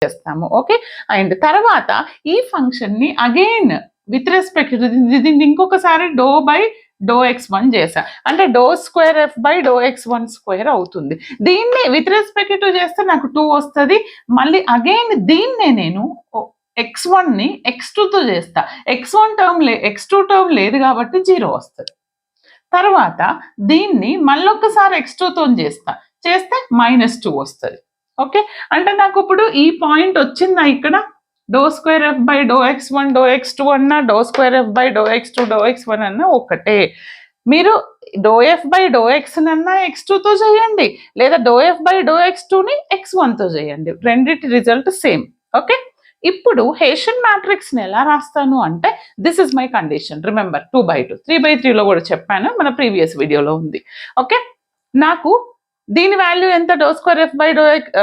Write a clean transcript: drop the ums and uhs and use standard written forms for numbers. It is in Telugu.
చేస్తాము. ఓకే, అండ్ తర్వాత ఈ ఫంక్షన్ ని అగైన్ విత్ రెస్పెక్ట్ దీన్ని ఇంకొకసారి డో x1 చేసా అంటే ∂2f/∂x1² అవుతుంది. దీన్ని విత్ రెస్పెక్ట్ టు చేస్తే నాకు 2 వస్తుంది. మళ్ళీ అగైన్ దీన్నే నేను x1 ని x2తో చేస్తా. x2 టర్మ్ లేదు కాబట్టి 0 వస్తుంది. తర్వాత దీన్ని మళ్ళొక్కసారి x2తో చేస్తే -2 వస్తుంది. ఓకే, అంటే నాకు ఇప్పుడు ఈ పాయింట్ వచ్చిందా ఇక్కడ ∂2f/∂x1 ∂x2 అన్నా ∂2f/∂x2 ∂x1 అన్నా ఒకటే. మీరు ∂f/∂x అన్నా x2తో చేయండి లేదా ∂f/∂x2ని x1తో చేయండి, రెండిటి రిజల్ట్ సేమ్. ఓకే, ఇప్పుడు హెసియన్ మ్యాట్రిక్స్ని ఎలా రాస్తాను అంటే this is my condition. Remember 2/2 3/3లో కూడా చెప్పాను, మన ప్రీవియస్ వీడియోలో ఉంది. ఓకే, నాకు దీని వాల్యూ ఎంత ∂2f/∂x